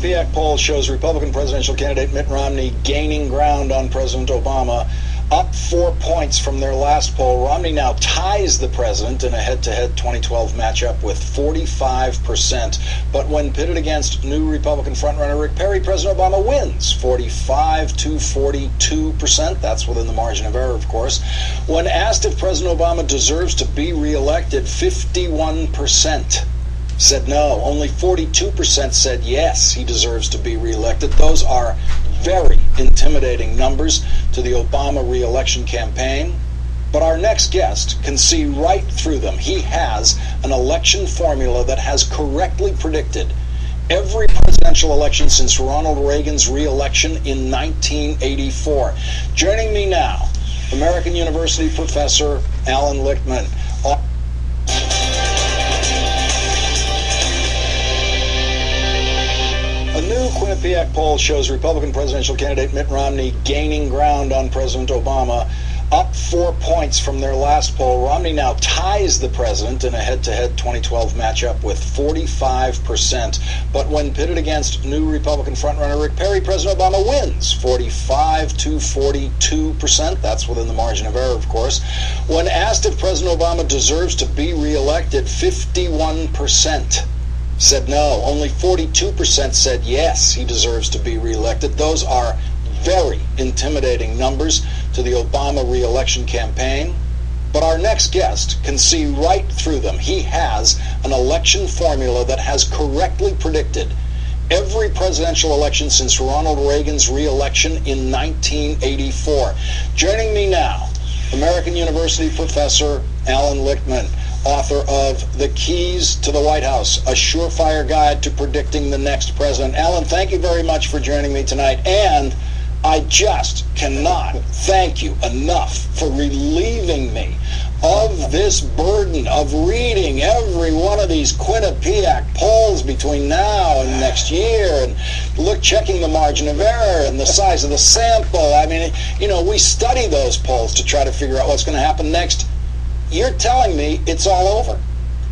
Quinnipiac poll shows Republican presidential candidate Mitt Romney gaining ground on President Obama, up 4 points from their last poll. Romney now ties the president in a head-to-head 2012 matchup with 45%. But when pitted against new Republican frontrunner Rick Perry, President Obama wins 45 to 42%. That's within the margin of error, of course. When asked if President Obama deserves to be reelected, 51% said no. Only 42% said yes, he deserves to be reelected. Those are very intimidating numbers to the Obama re-election campaign. But our next guest can see right through them. He has an election formula that has correctly predicted every presidential election since Ronald Reagan's re-election in 1984. Joining me now, American University professor Allan Lichtman. A new Quinnipiac poll shows Republican presidential candidate Mitt Romney gaining ground on President Obama, up 4 points from their last poll. Romney now ties the president in a head-to-head 2012 matchup with 45%. But when pitted against new Republican frontrunner Rick Perry, President Obama wins 45 to 42%. That's within the margin of error, of course. When asked if President Obama deserves to be reelected, 51% said no. Only 42% said yes, he deserves to be reelected. Those are very intimidating numbers to the Obama re-election campaign. But our next guest can see right through them. He has an election formula that has correctly predicted every presidential election since Ronald Reagan's re-election in 1984. Joining me now, American University professor Allan Lichtman, author of The Keys to the White House, a surefire guide to predicting the next president. Allan, thank you very much for joining me tonight, and I just cannot thank you enough for relieving me of this burden of reading every one of these Quinnipiac polls between now and next year, and checking the margin of error and the size of the sample. I mean, we study those polls to try to figure out what's going to happen next. You're telling me it's all over.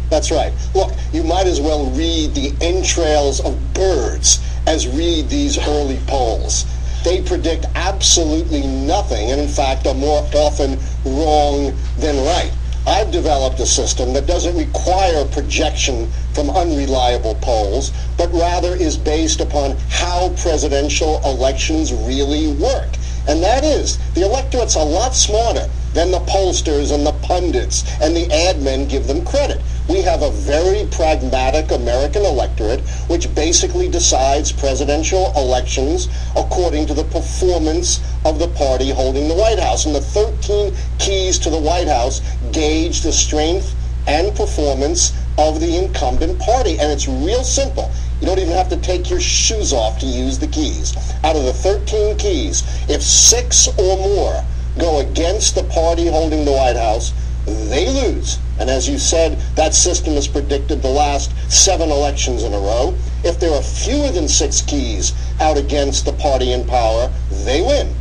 That's right. Look, you might as well read the entrails of birds as read these early polls. They predict absolutely nothing, and in fact are more often wrong than right. I've developed a system that doesn't require projection from unreliable polls, but rather is based upon how presidential elections really work. And that is, the electorate's a lot smarter than the pollsters and the pundits and the ad men give them credit. We have a very pragmatic American electorate which basically decides presidential elections according to the performance of the party holding the White House. And the 13 keys to the White House gauge the strength and performance of the incumbent party. And it's real simple. You don't even have to take your shoes off to use the keys. Out of the 13 keys, if 6 or more go against the party holding the White House, they lose. And as you said, that system has predicted the last 7 elections in a row. If there are fewer than 6 keys out against the party in power, they win.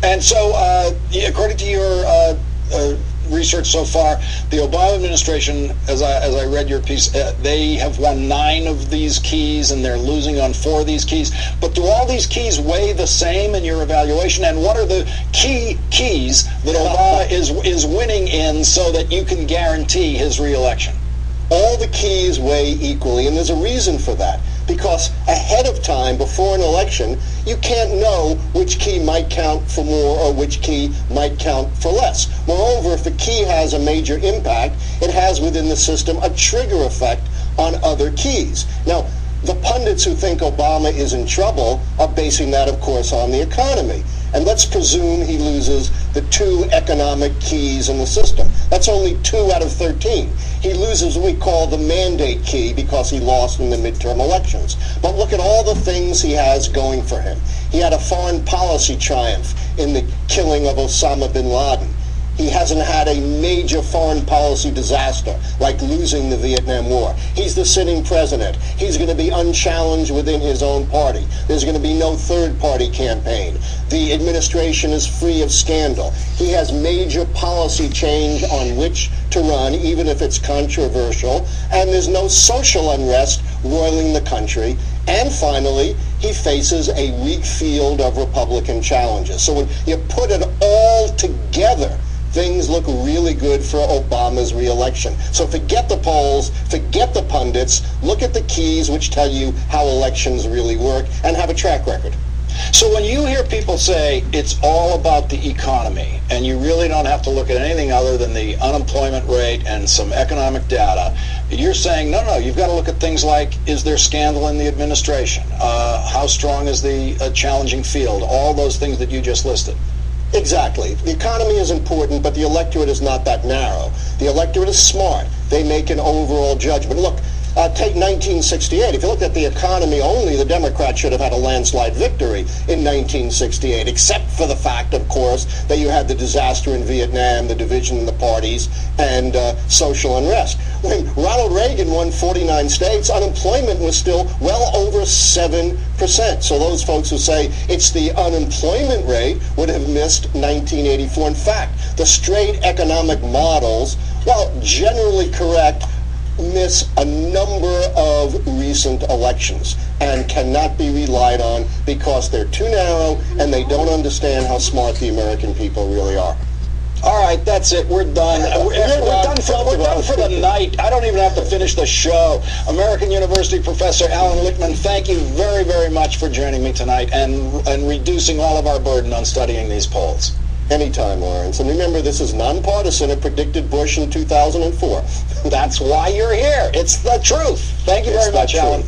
And so, according to your research so far, the Obama administration, as I read your piece, they have won 9 of these keys, and they're losing on 4 of these keys. But do all these keys weigh the same in your evaluation? And what are the key keys that Obama is winning in so that you can guarantee his reelection? All the keys weigh equally, and there's a reason for that. Because ahead of time, before an election, you can't know which key might count for more or which key might count for less. Moreover, if the key has a major impact, it has within the system a trigger effect on other keys. Now, the pundits who think Obama is in trouble are basing that, of course, on the economy. And let's presume he loses the 2 economic keys in the system. That's only 2 out of 13. He loses what we call the mandate key because he lost in the midterm elections. But look at all the things he has going for him. He had a foreign policy triumph in the killing of Osama bin Laden. He hasn't had a major foreign policy disaster like losing the Vietnam War. He's the sitting president. He's going to be unchallenged within his own party. There's going to be no third-party campaign. The administration is free of scandal. He has major policy change on which to run, even if it's controversial. And there's no social unrest roiling the country. And finally, he faces a weak field of Republican challenges. So when you put it all together, things look really good for Obama's reelection. So forget the polls, forget the pundits, look at the keys which tell you how elections really work, and have a track record. So when you hear people say it's all about the economy, and you really don't have to look at anything other than the unemployment rate and some economic data, you're saying, no, you've got to look at things like, is there scandal in the administration? How strong is the challenging field? All those things that you just listed. Exactly. The economy is important, but the electorate is not that narrow. The electorate is smart. They make an overall judgment. Look, take 1968. If you look at the economy only, the Democrats should have had a landslide victory in 1968, except for the fact, of course, that you had the disaster in Vietnam, the division in the parties, and social unrest. When Ronald Reagan won 49 states, unemployment was still well over 7%. So those folks who say it's the unemployment rate would have missed 1984. In fact, the straight economic models, while generally correct, miss a number of recent elections and cannot be relied on because they're too narrow and they don't understand how smart the American people really are. All right, that's it. We're done. We're done for the night. I don't even have to finish the show. American University professor Allan Lichtman, thank you very, very much for joining me tonight and reducing all of our burden on studying these polls. Anytime, Lawrence. And remember, this is nonpartisan. It predicted Bush in 2004. That's why you're here. It's the truth. Thank you very much, Allan.